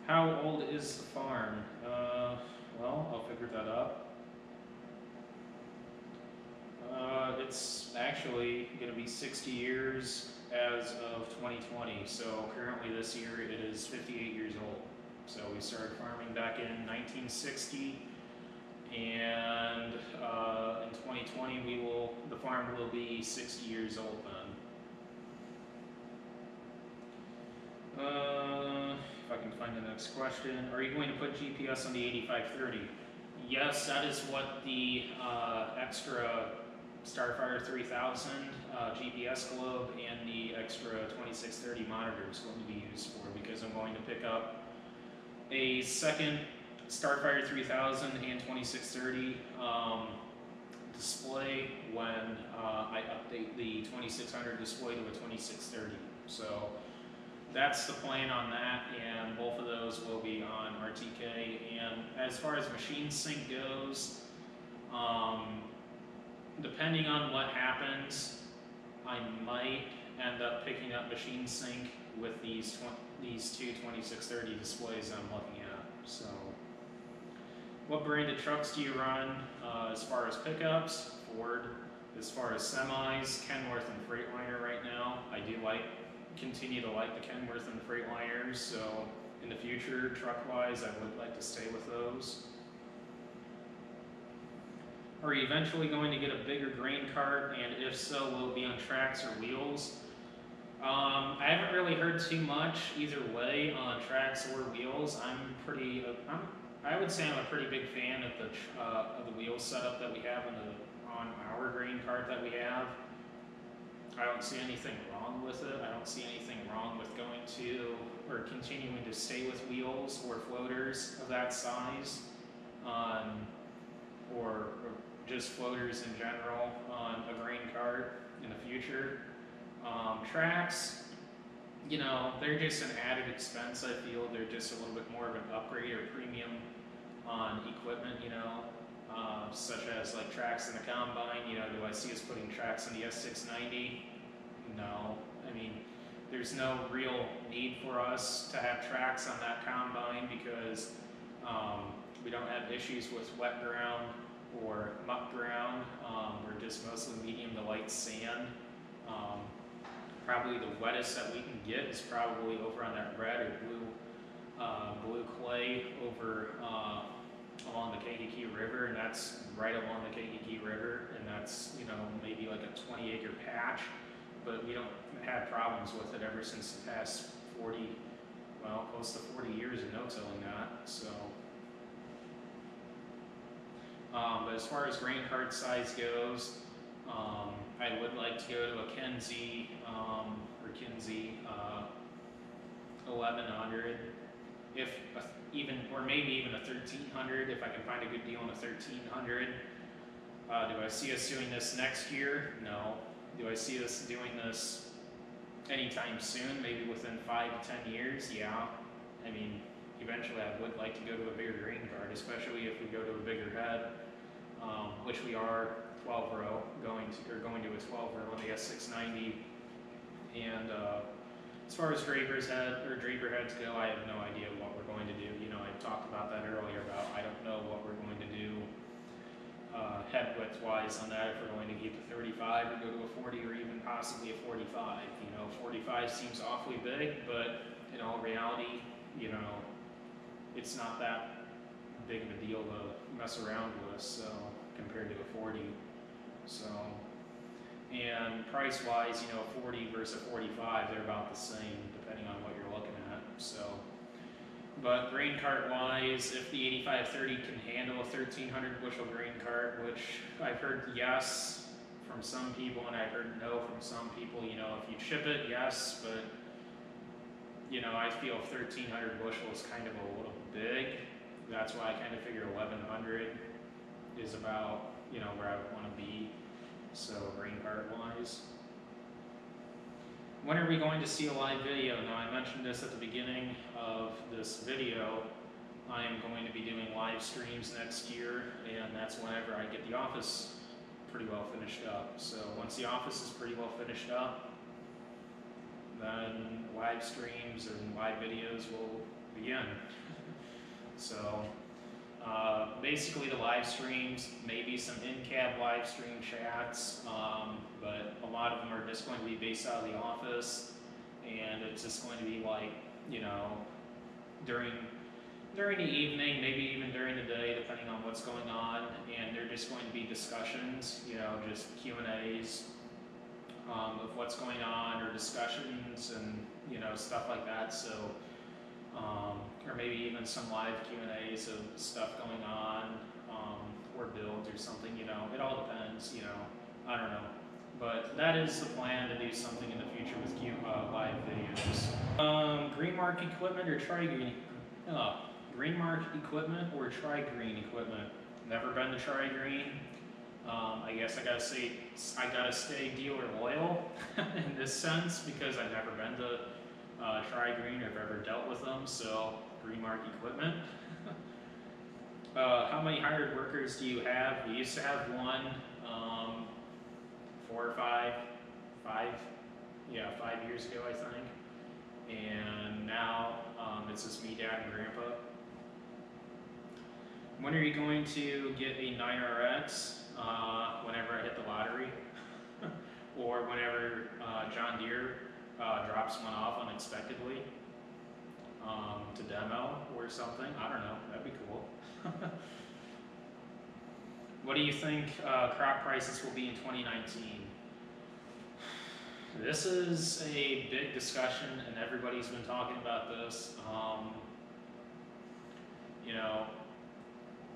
How old is the farm? Well, I'll figure that out. It's actually going to be 60 years as of 2020. So currently this year it is 58 years old. So we started farming back in 1960, and in 2020 the farm will be 60 years old then. If I can find the next question. Are you going to put GPS on the 8530? Yes, that is what the extra Starfire 3000 GPS globe and the extra 2630 monitor is going to be used for, because I'm going to pick up a second Starfire 3000 and 2630 display when I update the 2600 display to a 2630. So that's the plan on that, and both of those will be on RTK. And as far as machine sync goes, depending on what happens, I might end up picking up machine sync with these two 2630 displays I'm looking at. So, what brand of trucks do you run? As far as pickups, Ford. As far as semis, Kenworth and Freightliner right now. I do continue to like the Kenworth and Freightliners, so in the future, truck-wise, I would like to stay with those. Are you eventually going to get a bigger grain cart, and if so, will it be on tracks or wheels? I haven't really heard too much either way on tracks or wheels. I would say I'm a pretty big fan of the wheel setup that we have on our grain cart that we have. I don't see anything wrong with it. I don't see anything wrong with going to or continuing to stay with wheels or floaters of that size, or just floaters in general on a grain cart in the future. Tracks, they're just an added expense, I feel. They're just a little bit more of an upgrade or premium on equipment, such as like tracks in the combine. Do I see us putting tracks in the S690? No. I mean, there's no real need for us to have tracks on that combine, because we don't have issues with wet ground or muck ground. We're just mostly medium to light sand. Probably the wettest that we can get is probably over on that red or blue clay over along the Kankakee River, and that's right along the Kankakee River, and that's maybe like a 20-acre patch, but we don't have problems with it ever since the past close to 40 years of no-tilling that. So, but as far as grain cart size goes, I would like to go to a Kinsey 1100, or maybe even a 1300 if I can find a good deal on a 1300. Do I see us doing this next year? No. Do I see us doing this anytime soon? Maybe within 5 to 10 years? Yeah. I mean, eventually I would like to go to a bigger grain cart, especially if we go to a bigger head, which we are 12-row going to a 12-row on the S690. And as far as draper heads go, I have no idea what we're going to do. I talked about that earlier about I don't know what we're going to do head width wise on that, if we're going to keep a 35 or go to a 40 or even possibly a 45. 45 seems awfully big, but in all reality, it's not that big of a deal to mess around with, so compared to a 40. So, and price wise, 40 versus a 45, they're about the same depending on what you're looking at. So, but grain cart wise, if the 8530 can handle a 1300 bushel grain cart, which I've heard yes from some people and I've heard no from some people, if you chip it, yes, but I feel 1300 bushel is kind of a little big. That's why I kind of figure 1100 is about, where I would want to be. So grain cart wise. When are we going to see a live video? Now, I mentioned this at the beginning of this video. I am going to be doing live streams next year, and that's whenever I get the office pretty well finished up. So once the office is pretty well finished up, then live streams and live videos will begin. So basically the live streams, maybe some in-cab live stream chats, but a lot of them are just going to be based out of the office, and it's just going to be like, you know, during the evening, maybe even during the day, depending on what's going on, and they're just going to be discussions, you know, just Q&As of what's going on, or discussions and, you know, stuff like that. So, or maybe even some live Q&As of stuff going on, or builds or something, you know, it all depends, you know, I don't know. But that is the plan, to do something in the future with live videos. Green mark equipment or tri-green? Green mark equipment or tri-green equipment? Never been to tri-green. I guess I gotta stay dealer loyal in this sense, because I've never been to tri-green or have ever dealt with them. So green mark equipment. How many hired workers do you have? We used to have one, 4 or 5 years ago, I think. And now it's just me, Dad, and Grandpa. When are you going to get a 9RX? Whenever I hit the lottery, or whenever John Deere drops one off unexpectedly to demo or something. I don't know. That'd be cool. What do you think crop prices will be in 2019? This is a big discussion, and everybody's been talking about this. You know,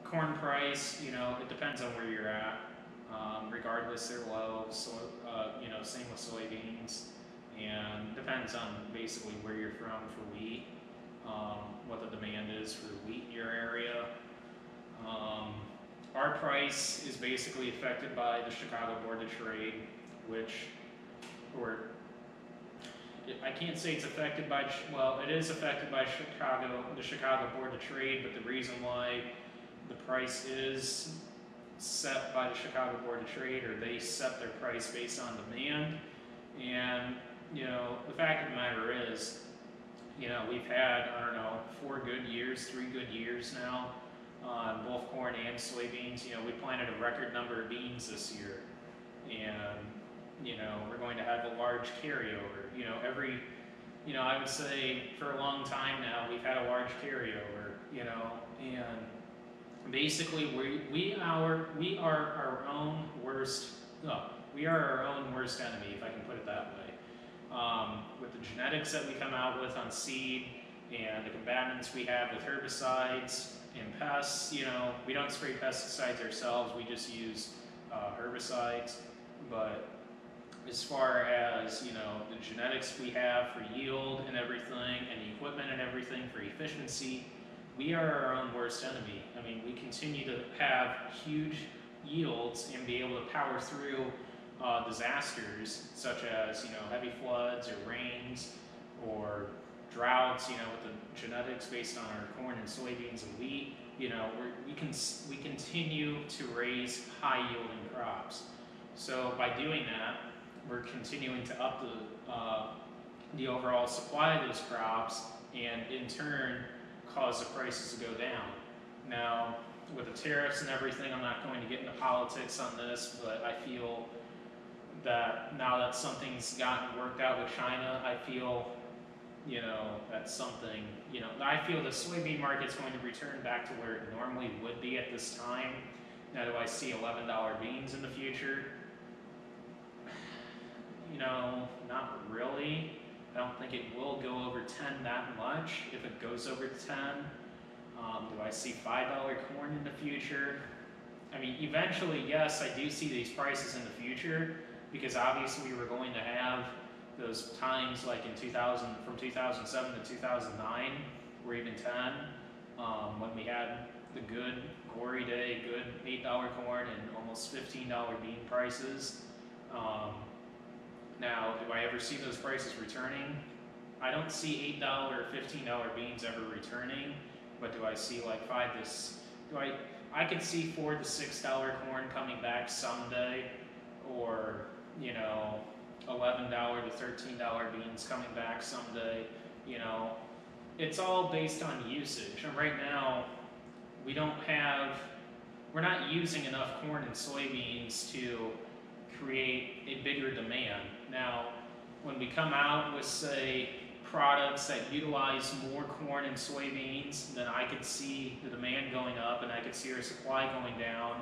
corn price, you know, it depends on where you're at. Regardless, they're low. So, you know, same with soybeans, and depends on basically where you're from for wheat, what the demand is for wheat in your area. Our price is basically affected by the Chicago Board of Trade, I can't say it's affected by, well, it is affected by the Chicago Board of Trade, but the reason why the price is set by the Chicago Board of Trade, or they set their price based on demand. And, you know, the fact of the matter is, you know, we've had, I don't know, 3 good years now on both corn and soybeans. You know, we planted a record number of beans this year, and, you know, we're going to have a large carryover. You know, I would say for a long time now, we've had a large carryover, you know, and basically we are our own worst enemy, if I can put it that way. With the genetics that we come out with on seed, and the combatants we have with herbicides and pests, you know, we don't spray pesticides ourselves, we just use herbicides. But as far as, you know, the genetics we have for yield and everything, and the equipment and everything for efficiency, we are our own worst enemy. I mean, we continue to have huge yields and be able to power through disasters such as, you know, heavy floods or rains or droughts, you know, with the genetics based on our corn and soybeans and wheat. You know, we continue to raise high yielding crops. So by doing that, we're continuing to up the overall supply of those crops, and in turn cause the prices to go down. Now, with the tariffs and everything, I'm not going to get into politics on this, but I feel that now that something's gotten worked out with China, I feel, you know, that's something, you know, I feel the soybean market's going to return back to where it normally would be at this time. Now, do I see $11 beans in the future? You know, not really. I don't think it will go over 10 that much. If it goes over 10, do I see $5 corn in the future? I mean, eventually, yes, I do see these prices in the future, because obviously we're going to have those times like in 2000, from 2007 to 2009, or even 10, when we had the good glory day, good $8 corn and almost $15 bean prices. Now, do I ever see those prices returning? I don't see $8 or $15 beans ever returning, but do I see like I could see $4 to $6 corn coming back someday, or, you know, $11 to $13 beans coming back someday, you know. it's all based on usage. And right now, we're not using enough corn and soybeans to create a bigger demand. Now, when we come out with, say, products that utilize more corn and soybeans, then I could see the demand going up and I could see our supply going down,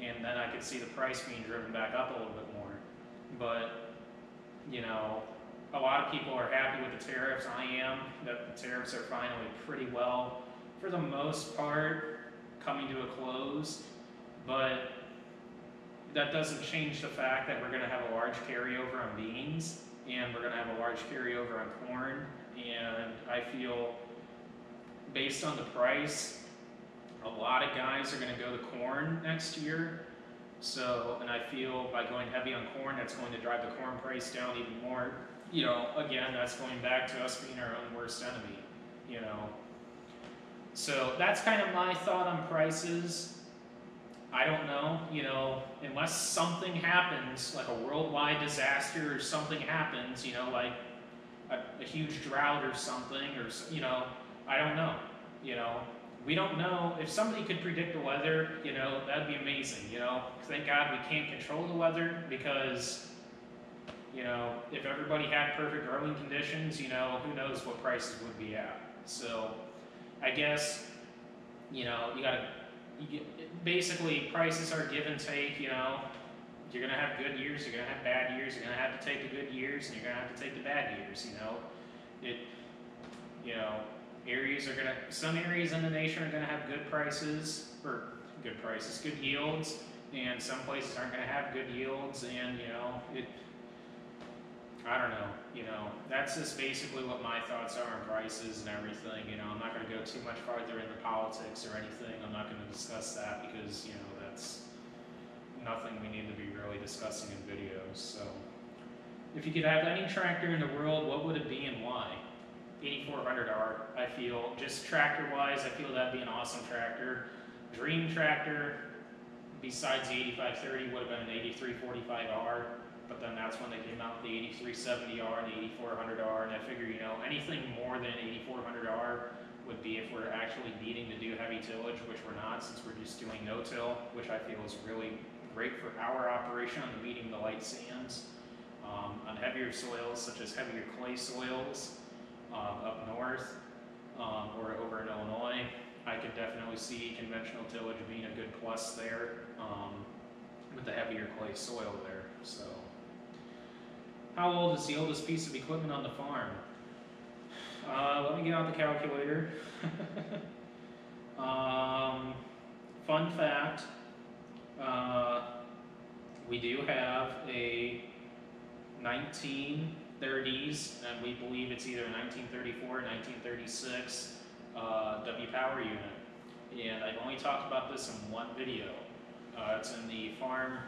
and then I could see the price being driven back up a little bit more. But, you know, a lot of people are happy with the tariffs. I am, that the tariffs are finally pretty well, for the most part, coming to a close. But that doesn't change the fact that we're going to have a large carryover on beans, and we're going to have a large carryover on corn. And I feel, based on the price, a lot of guys are going to go to corn next year. So, and I feel by going heavy on corn, that's going to drive the corn price down even more. You know, again, that's going back to us being our own worst enemy, you know. So that's kind of my thought on prices. I don't know, you know, unless something happens, like a worldwide disaster or something happens, you know, like a huge drought or something, or, you know, I don't know, you know. We don't know. If somebody could predict the weather, you know, that'd be amazing, you know. Thank God we can't control the weather, because, you know, if everybody had perfect growing conditions, you know, who knows what prices would be at. So I guess, you know, basically prices are give and take, you know. You're going to have good years, you're going to have bad years, you're going to have to take the good years, and you're going to have to take the bad years, you know. Some areas in the nation are going to have good prices, good yields, and some places aren't going to have good yields, and, you know, I don't know, you know, that's just basically what my thoughts are on prices and everything. You know, I'm not going to go too much farther into politics or anything. I'm not going to discuss that because, you know, that's nothing we need to be really discussing in videos. So, if you could have any tractor in the world, what would it be and why? 8400R, I feel, just tractor-wise, I feel that'd be an awesome tractor. Dream tractor, besides the 8530, would have been an 8345R. But then that's when they came out with the 8370R and the 8400R, and I figure, you know, anything more than an 8400R would be if we're actually needing to do heavy tillage, which we're not, since we're just doing no-till, which I feel is really great for our operation on the medium to light sands. On heavier soils, such as heavier clay soils up north or over in Illinois, I could definitely see conventional tillage being a good plus there with the heavier clay soil there. So, how old is the oldest piece of equipment on the farm? Let me get out the calculator. Fun fact, we do have a 1930s, and we believe it's either 1934 or 1936 W-Power unit. And I've only talked about this in one video. It's in the farm,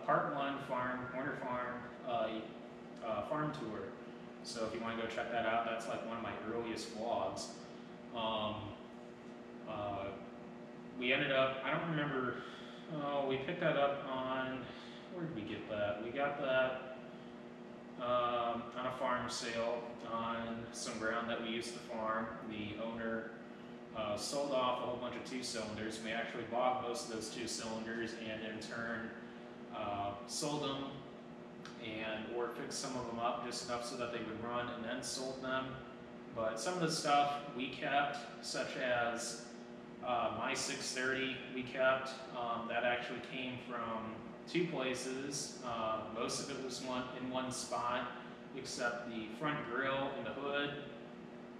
part 1 Werner Farm farm tour. So if you want to go check that out, that's like one of my earliest vlogs. We ended up, I don't remember, we picked that up on, where did we get that? We got that on a farm sale on some ground that we used to farm. The owner sold off a whole bunch of 2-cylinders. We actually bought most of those 2-cylinders and in turn sold them or fixed some of them up just enough so that they would run, and then sold them. But some of the stuff we kept, such as my 630 we kept, that actually came from 2 places. Most of it was in one spot, except the front grille and the hood,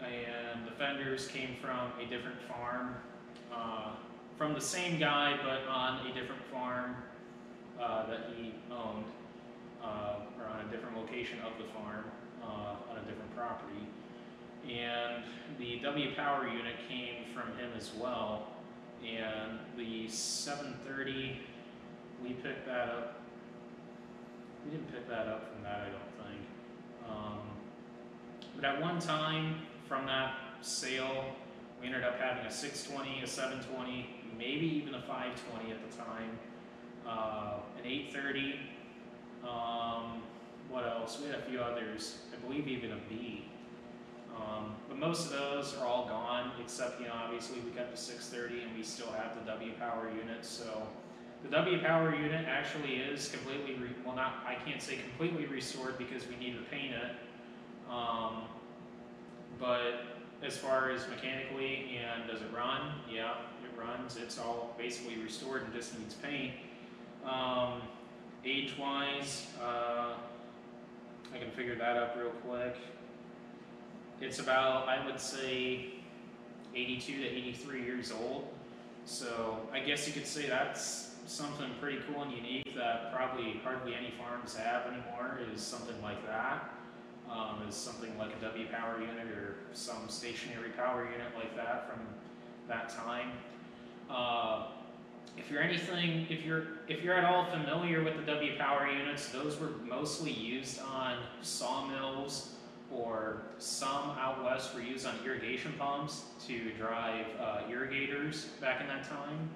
and the fenders came from a different farm, from the same guy but on a different farm that he owned, or on a different location of the farm, on a different property. And the W-Power unit came from him as well, and the 730, we picked that up. We didn't pick that up from that, I don't think. But at one time, from that sale, we ended up having a 620, a 720, maybe even a 520 at the time, an 830, what else? We had a few others, I believe even a B. But most of those are all gone, except, you know, obviously we got the 630 and we still have the W power unit. So the W power unit actually is completely, well, not, I can't say completely restored because we need to paint it. But as far as mechanically and does it run? Yeah, it runs. It's all basically restored and just needs paint. Age-wise, I can figure that up real quick. It's about, I would say, 82 to 83 years old. So I guess you could say that's something pretty cool and unique that probably hardly any farms have anymore, is something like that. Is something like a W power unit or some stationary power unit like that from that time. If you're at all familiar with the W power units, those were mostly used on sawmills, or some out west were used on irrigation pumps to drive irrigators back in that time.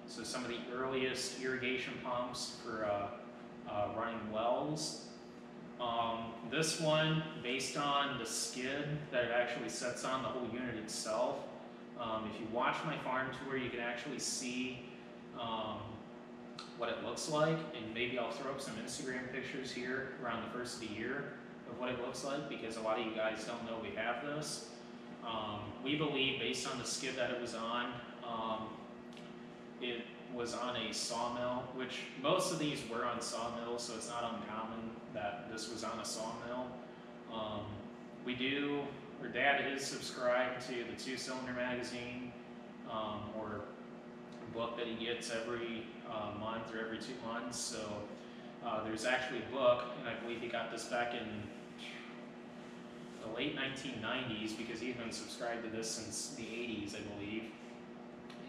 So some of the earliest irrigation pumps for running wells. This one, based on the skid that it actually sets on, the whole unit itself, if you watch my farm tour, you can actually see what it looks like, and maybe I'll throw up some Instagram pictures here around the first of the year of what it looks like, because a lot of you guys don't know we have this. We believe, based on the skid that it was on, it was on a sawmill, which most of these were on sawmills, so it's not uncommon that this was on a sawmill. Or Dad is subscribed to the Two Cylinder magazine, or book that he gets every month or every 2 months. So there's actually a book, and I believe he got this back in the late 1990s, because he's been subscribed to this since the 80s, I believe,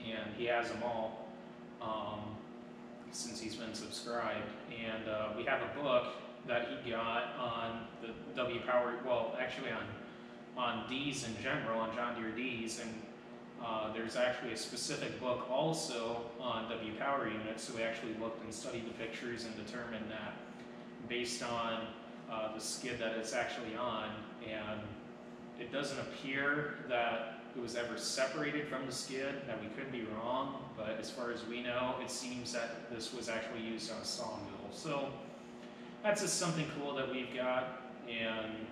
and he has them all since he's been subscribed. And we have a book that he got on the W power, well, actually on D's in general, on John Deere D's, and there's actually a specific book also on W power units. So we actually looked and studied the pictures and determined that based on the skid that it's actually on, and it doesn't appear that it was ever separated from the skid. Now, we could be wrong, but as far as we know, it seems that this was actually used on a sawmill. So that's just something cool that we've got, and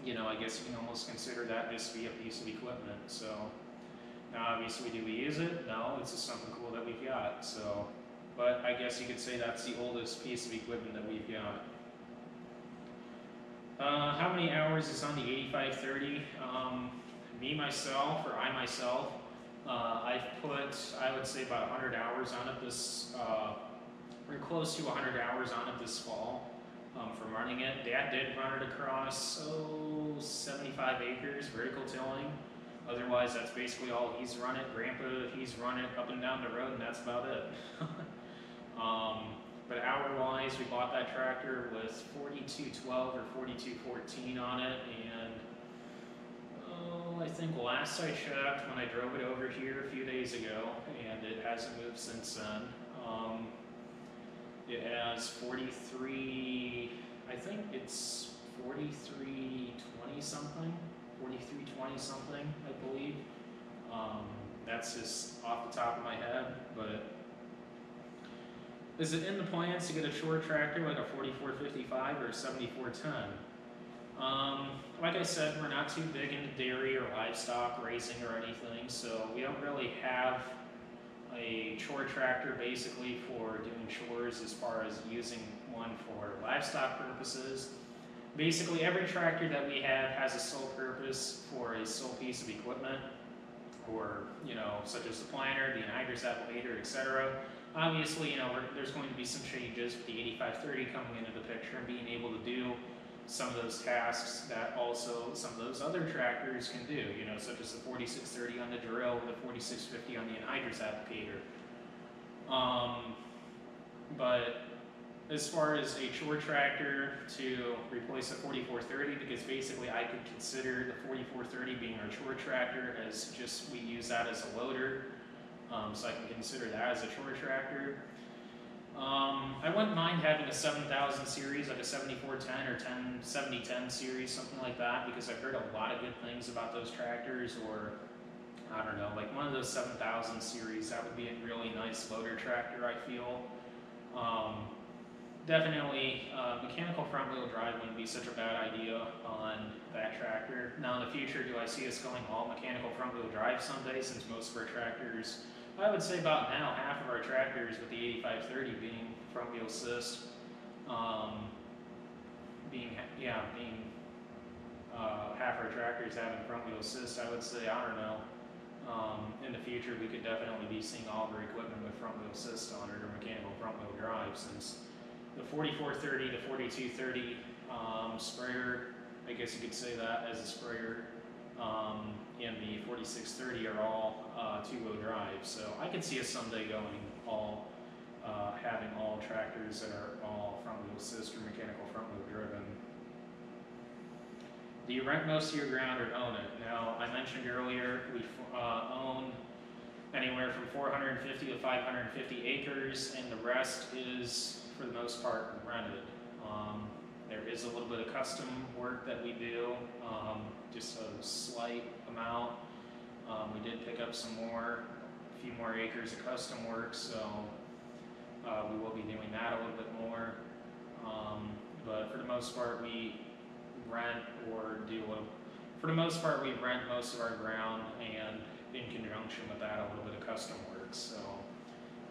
you know, I guess you can almost consider that just to be a piece of equipment. So now, obviously, do we use it? No, it's just something cool that we've got. So, but I guess you could say that's the oldest piece of equipment that we've got. How many hours is on the 8530? I myself, I've put, I would say, about 100 hours on it this, or close to 100 hours on it this fall from running it. Dad did run it across, 75 acres, vertical tilling. Otherwise, that's basically all he's run it. Grandpa, he's run it up and down the road, and that's about it. But hour-wise, we bought that tractor with 4212 or 4214 on it, and I think last I checked when I drove it over here a few days ago, and it hasn't moved since then. It has 43, I think it's 4320 something, 4320 something, I believe. That's just off the top of my head, but is it in the plans to get a short tractor like a 4455 or a 7410? Like I said, we're not too big into dairy or livestock raising or anything, so we don't really have a chore tractor basically for doing chores as far as using one for livestock purposes. Basically, every tractor that we have has a sole purpose for a sole piece of equipment, or, you know, such as the planter, the anhydrous applicator, etc. Obviously, you know, there's going to be some changes with the 8530 coming into the picture and being able to do some of those tasks that also some of those other tractors can do, you know, such as the 4630 on the drill, the 4650 on the anhydrous applicator. But as far as a chore tractor to replace the 4430, because basically I could consider the 4430 being our chore tractor, as just we use that as a loader, so I can consider that as a chore tractor. I wouldn't mind having a 7000 series, like a 7410 or 7010 series, something like that, because I've heard a lot of good things about those tractors. Or I don't know, like one of those 7000 series, that would be a really nice loader tractor, I feel. Definitely, mechanical front wheel drive wouldn't be such a bad idea on that tractor. Now in the future, do I see us going all mechanical front wheel drive someday, since most of our tractors, I would say about now, half of our tractors with the 8530 being front wheel assist, half our tractors having front wheel assist, I would say, I don't know. In the future, we could definitely be seeing all of our equipment with front wheel assist on it, or mechanical front wheel drive, since the 4430 to 4230 sprayer, I guess you could say that as a sprayer, and the 4630 are all two-wheel drive. So I could see us someday going all, having all tractors that are all front wheel assist or mechanical front wheel driven. Do you rent most of your ground or own it? Now, I mentioned earlier, we own anywhere from 450 to 550 acres, and the rest is, for the most part, rented. There is a little bit of custom work that we do, just a slight amount. We did pick up a few more acres of custom work, so we will be doing that a little bit more. But for the most part, we rent most of our ground, and in conjunction with that, a little bit of custom work. So,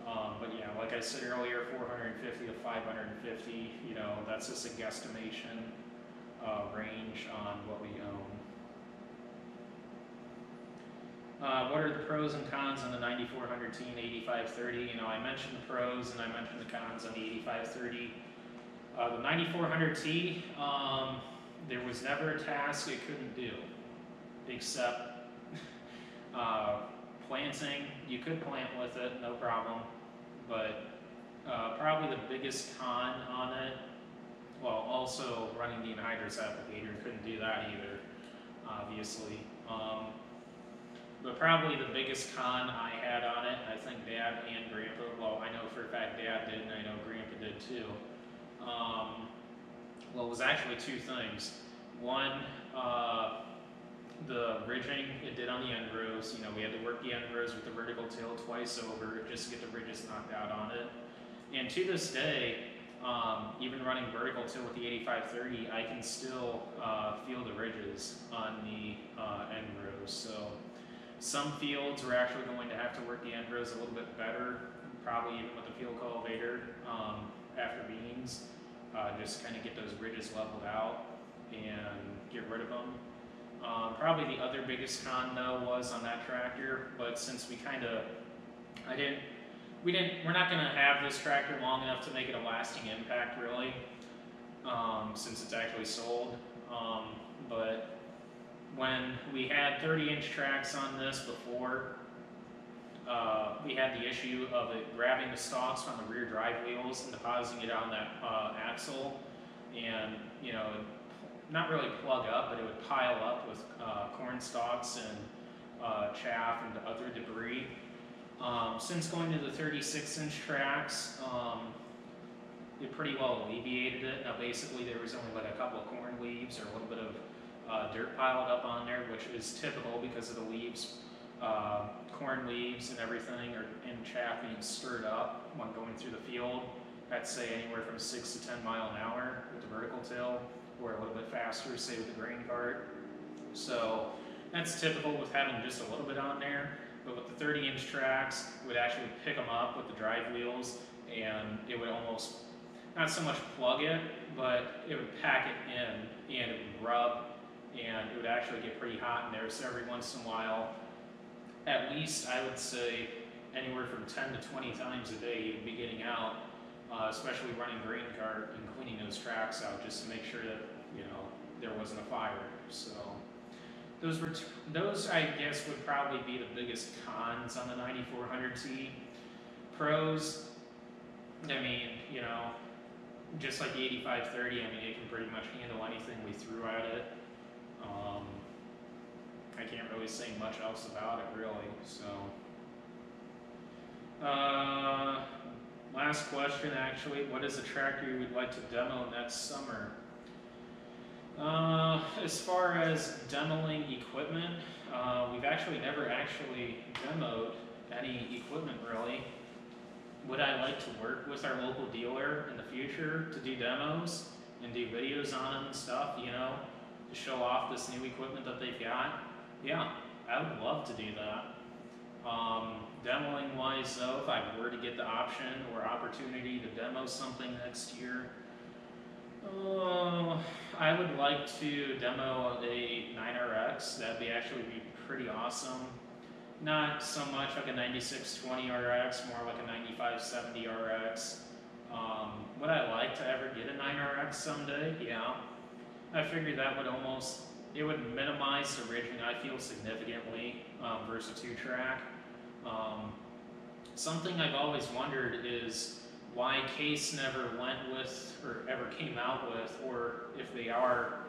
but yeah, like I said earlier, 450 to 550, you know, that's just a guesstimation range on what we own. What are the pros and cons on the 9400T and 8530? You know, I mentioned the pros and I mentioned the cons on the 8530. The 9400T, there was never a task it couldn't do, except planting. You could plant with it, no problem, but probably the biggest con on it, well, also running the anhydrous applicator, couldn't do that either, obviously. But probably the biggest con I had on it, I think Dad and Grandpa, well, I know for a fact Dad did, and I know Grandpa did too. Well, it was actually two things. One, the ridging it did on the end rows. You know, we had to work the end rows with the vertical till twice over just to get the ridges knocked out on it. And to this day, even running vertical till with the 8530, I can still feel the ridges on the end rows. So some fields we're actually going to have to work the end rows a little bit better, probably even with the field cultivator after beans, just kind of get those ridges leveled out and get rid of them. Probably the other biggest con though was on that tractor, but since we're not going to have this tractor long enough to make it a lasting impact really, since it's actually sold. But when we had 30-inch tracks on this before, we had the issue of it grabbing the stalks from the rear drive wheels and depositing it on that axle, and you know, not really plug up, but it would pile up with corn stalks and chaff and other debris. Since going to the 36-inch tracks, it pretty well alleviated it. Now basically there was only like a couple of corn leaves or a little bit of dirt piled up on there, which is typical because of the leaves, corn leaves and everything, and chaff being stirred up when going through the field at say anywhere from 6 to 10 mile an hour with the vertical till, or a little bit faster, say with the grain cart. So that's typical with having just a little bit on there, but with the 30-inch tracks, it would actually pick them up with the drive wheels, and it would almost, not so much plug it, but it would pack it in, and it would rub, and it would actually get pretty hot in there. So every once in a while, at least I would say anywhere from 10 to 20 times a day you'd be getting out, especially running grain cart and cleaning those tracks out just to make sure that, you know, there wasn't a fire. So those I guess would probably be the biggest cons on the 9400T. Pros, I mean, you know, just like the 8530, I mean, it can pretty much handle anything we threw at it. I can't really say much else about it, really. So, last question actually. What is a tractor you would like to demo next summer? As far as demoing equipment, we've actually never demoed any equipment really. Would I like to work with our local dealer in the future to do demos and do videos on them and stuff, you know, to show off this new equipment that they've got? Yeah, I would love to do that. Demoing wise though, if I were to get the option or opportunity to demo something next year, I would like to demo a 9RX. That'd actually be pretty awesome. Not so much like a 9620 RX, more like a 9570 RX. Would I like to ever get a 9RX someday? Yeah. I figured that would it would minimize the rigging, I feel, significantly versus a 2-track. Something I've always wondered is why Case never went with, or ever came out with, or if they are,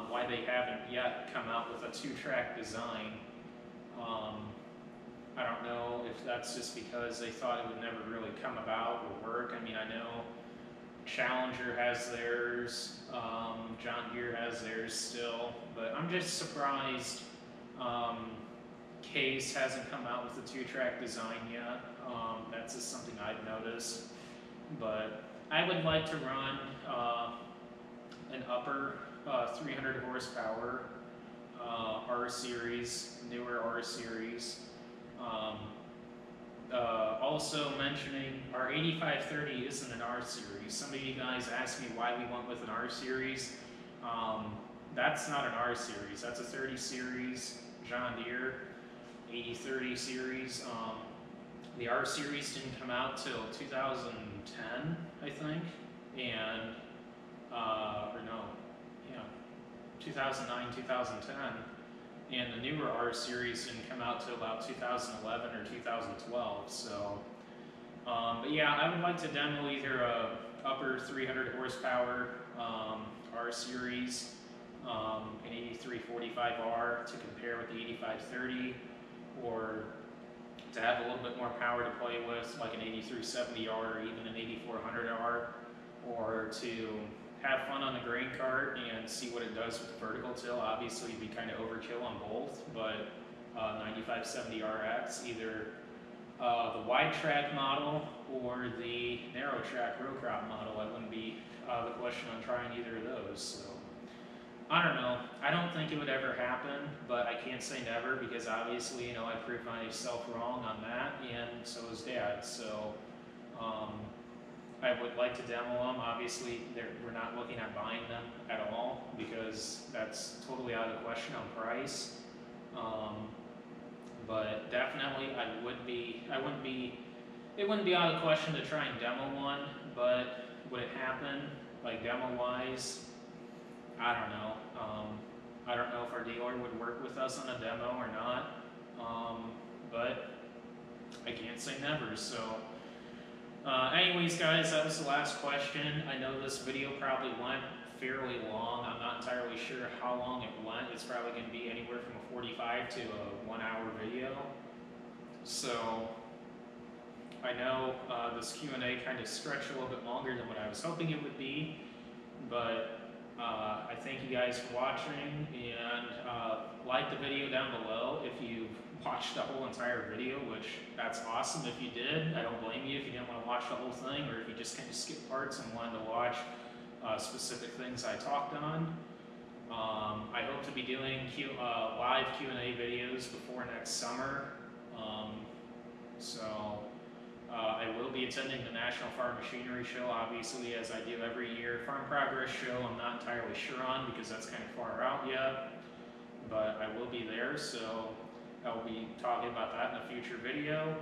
why they haven't yet come out with a 2-track design. I don't know if that's just because they thought it would never really come about or work. I mean, I know Challenger has theirs, John Deere has theirs still, but I'm just surprised Case hasn't come out with a 2-track design yet. That's just something I've noticed. But I would like to run an upper 300 horsepower R series, newer R series. Also mentioning our 8530 isn't an R series. Some of you guys asked me why we went with an R series. That's not an R series. That's a 30 series John Deere 8030 series. The R series didn't come out till 2010, I think, and 2009, 2010. And the newer R series didn't come out till about 2011 or 2012. So, but yeah, I would like to demo either a upper 300 horsepower R series, an 8345R to compare with the 8530, or to have a little bit more power to play with, like an 8370R or even an 8400R, or to have fun on the grain cart and see what it does with vertical till. Obviously, it'd be kind of overkill on both, but 9570RX, either the wide track model or the narrow track row crop model, I wouldn't be the question on trying either of those. So I don't know. I don't think it would ever happen, but I can't say never because obviously, you know, I proved myself wrong on that, and so is Dad. So I would like to demo them. Obviously, we're not looking at buying them at all because that's totally out of the question on price. But definitely, it wouldn't be out of the question to try and demo one. But would it happen, like demo-wise? I don't know. I don't know if our dealer would work with us on a demo or not. But I can't say never. So. Anyways, guys, that was the last question. I know this video probably went fairly long. I'm not entirely sure how long it went. It's probably going to be anywhere from a 45 to a 1-hour video. So I know this Q&A kind of stretched a little bit longer than what I was hoping it would be, but I thank you guys for watching, and like the video down below if you've watched the whole entire video, which that's awesome if you did. I don't blame you if you didn't want to watch the whole thing, or if you just kind of skipped parts and wanted to watch specific things I talked on. I hope to be doing live Q&A videos before next summer. I will be attending the National Farm Machinery Show, obviously, as I do every year. Farm Progress Show I'm not entirely sure on because that's kind of far out yet, but I will be there, so I'll be talking about that in a future video.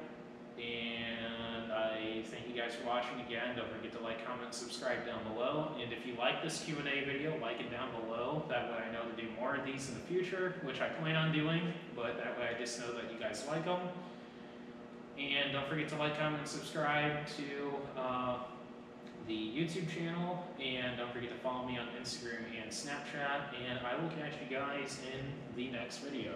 And I thank you guys for watching again. Don't forget to like, comment, subscribe down below. And if you like this Q&A video, like it down below. That way I know to do more of these in the future, which I plan on doing, but that way I just know that you guys like them. And don't forget to like, comment, and subscribe to the YouTube channel. And don't forget to follow me on Instagram and Snapchat. And I will catch you guys in the next video.